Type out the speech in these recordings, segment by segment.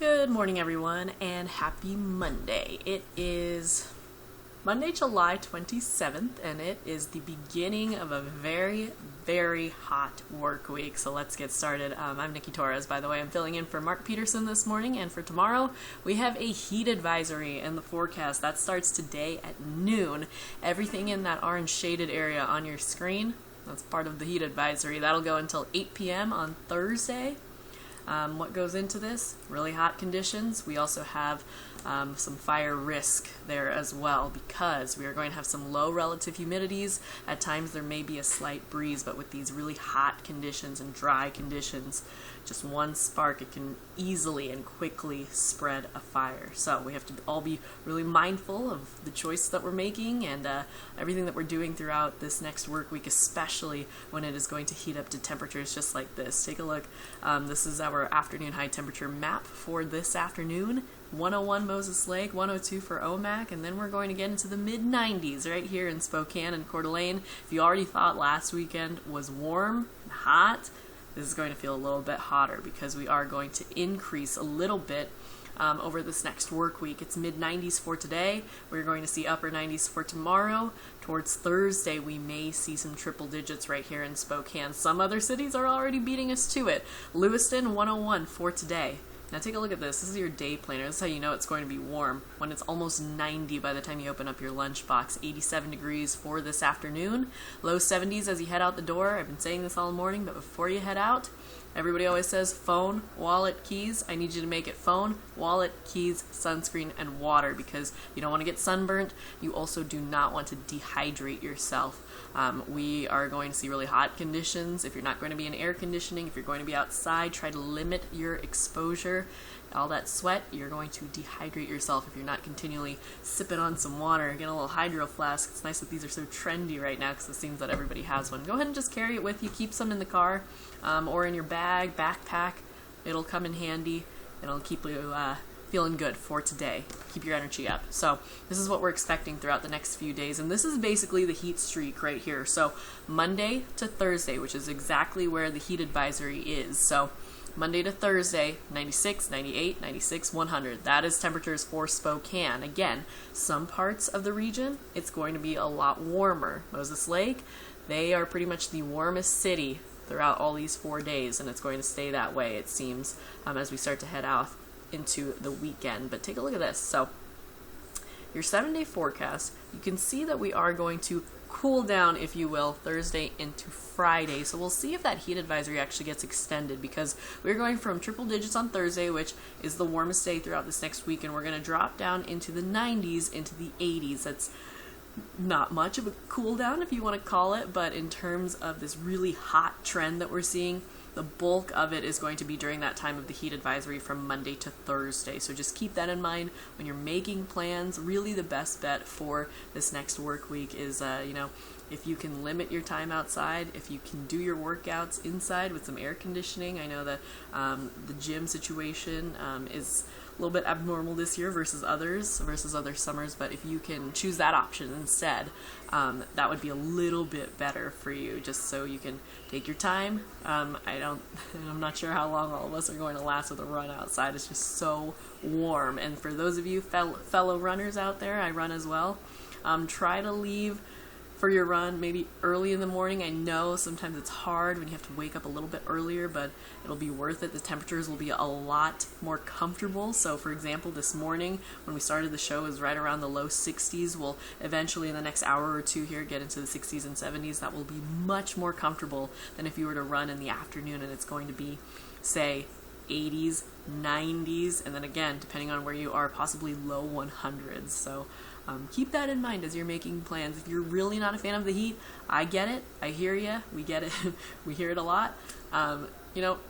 Good morning, everyone, and happy Monday. It is Monday, July 27th, and it is the beginning of a very, very hot work week. So let's get started. I'm Nikki Torres, by the way. I'm filling in for Mark Peterson this morning, and for tomorrow, we have a heat advisory in the forecast. That starts today at noon. Everything in that orange shaded area on your screen, that's part of the heat advisory. That'll go until 8 p.m. on Thursday. What goes into this? Really hot conditions. We also have some fire risk there as well because we are going to have some low relative humidities. At times there may be a slight breeze, but with these really hot conditions and dry conditions, just one spark, it can easily and quickly spread a fire. So we have to all be really mindful of the choice that we're making and everything that we're doing throughout this next work week, especially when it is going to heat up to temperatures just like this. Take a look. This is our afternoon high temperature map for this afternoon. 101 Moses Lake, 102 for Omak, and then we're going to get into the mid-90s right here in Spokane and Coeur d'Alene. If you already thought last weekend was warm and hot, this is going to feel a little bit hotter because we are going to increase a little bit over this next work week. It's mid-90s for today. We're going to see upper 90s for tomorrow. Towards Thursday, we may see some triple digits right here in Spokane. Some other cities are already beating us to it. Lewiston, 101 for today. Now take a look at this. This is your day planner. This is how you know it's going to be warm. When it's almost 90 by the time you open up your lunchbox. 87 degrees for this afternoon. Low 70s as you head out the door. I've been saying this all morning, but before you head out, everybody always says phone, wallet, keys. I need you to make it phone, wallet, keys, sunscreen, and water because you don't want to get sunburnt. You also do not want to dehydrate yourself. We are going to see really hot conditions. If you're not going to be in air conditioning, if you're going to be outside, try to limit your exposure. All that sweat, you're going to dehydrate yourself if you're not continually sipping on some water. Get a little hydro flask. It's nice that these are so trendy right now because it seems that everybody has one. Go ahead and just carry it with you. Keep some in the car or in your bag, backpack. It'll come in handy. It'll keep you feeling good for today. Keep your energy up. So this is what we're expecting throughout the next few days, and this is basically the heat streak right here. So Monday to Thursday, which is exactly where the heat advisory is. So Monday to Thursday, 96, 98, 96, 100. That is temperatures for Spokane. Again, some parts of the region, it's going to be a lot warmer. Moses Lake, they are pretty much the warmest city throughout all these 4 days, and it's going to stay that way, it seems, as we start to head out into the weekend. But take a look at this. So your 7-day forecast, you can see that we are going to cool down, if you will, Thursday into Friday. So we'll see if that heat advisory actually gets extended because we're going from triple digits on Thursday, which is the warmest day throughout this next week, and we're going to drop down into the 90s, into the 80s. That's not much of a cool down, if you want to call it, but in terms of this really hot trend that we're seeing, the bulk of it is going to be during that time of the heat advisory from Monday to Thursday. So just keep that in mind when you're making plans. Really the best bet for this next work week is, if you can limit your time outside, if you can do your workouts inside with some air conditioning. I know that the gym situation is a little bit abnormal this year versus other summers, but if you can choose that option instead, that would be a little bit better for you, just so you can take your time. I'm not sure how long all of us are going to last with a run outside. It's just so warm. And for those of you fellow runners out there, I run as well, try to leave for your run maybe early in the morning. I know sometimes it's hard when you have to wake up a little bit earlier, but it'll be worth it. The temperatures will be a lot more comfortable. So for example, this morning when we started the show, it was right around the low 60s. We'll eventually in the next hour or two here get into the 60s and 70s. That will be much more comfortable than if you were to run in the afternoon, and it's going to be, say, 80s, 90s, and then again, depending on where you are, possibly low 100s. So keep that in mind as you're making plans. If you're really not a fan of the heat, I get it. I hear you. We get it. We hear it a lot.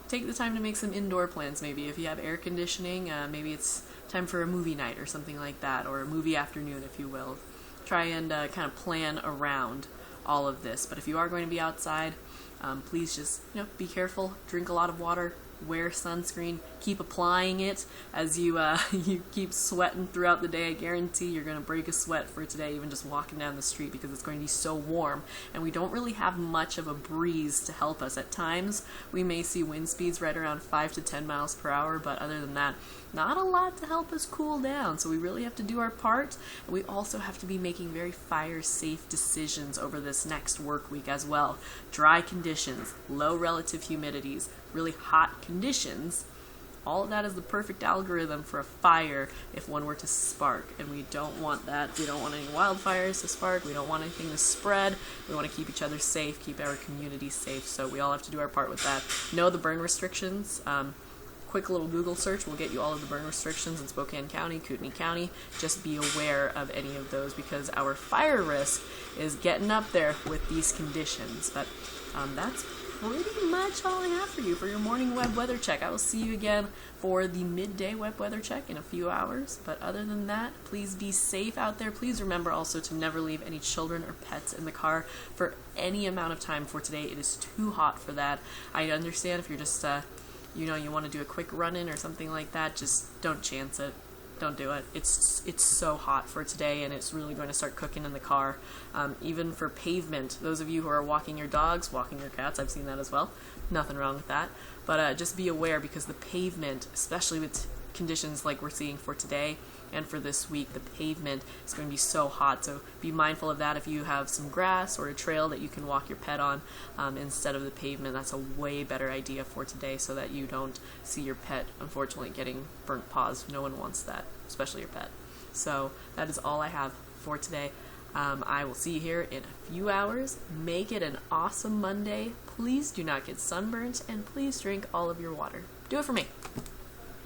Take the time to make some indoor plans maybe. If you have air conditioning, maybe it's time for a movie night or something like that, or a movie afternoon, if you will. Try and kind of plan around all of this. But if you are going to be outside, please just be careful. Drink a lot of water. wear sunscreen, keep applying it as you you keep sweating throughout the day. I guarantee you're going to break a sweat for today, even just walking down the street, because it's going to be so warm, and we don't really have much of a breeze to help us. At times we may see wind speeds right around 5 to 10 miles per hour, but other than that, not a lot to help us cool down. So we really have to do our part, and we also have to be making very fire safe decisions over this next work week as well. Dry conditions, low relative humidities, really hot conditions, all of that is the perfect algorithm for a fire if one were to spark, and we don't want that. We don't want any wildfires to spark. We don't want anything to spread. We want to keep each other safe, keep our community safe, so we all have to do our part with that. Know the burn restrictions. Quick little Google search will get you all of the burn restrictions in Spokane County, Kootenai County. Just be aware of any of those, because our fire risk is getting up there with these conditions. But that's pretty much all I have for you for your morning web weather check. I will see you again for the midday web weather check in a few hours. But other than that, please be safe out there. Please remember also to never leave any children or pets in the car for any amount of time for today. It is too hot for that. I understand if you're just you want to do a quick run-in or something like that, just don't chance it. Don't do it. It's so hot for today, and it's really going to start cooking in the car. Even for pavement, those of you who are walking your dogs, walking your cats, I've seen that as well. Nothing wrong with that. But just be aware, because the pavement, especially with conditions like we're seeing for today and for this week, the pavement is going to be so hot. So be mindful of that. If you have some grass or a trail that you can walk your pet on instead of the pavement, that's a way better idea for today, so that you don't see your pet, unfortunately, getting burnt paws. No one wants that, especially your pet. So that is all I have for today. I will see you here in a few hours. Make it an awesome Monday. Please do not get sunburnt, and please drink all of your water. Do it for me.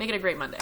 Make it a great Monday.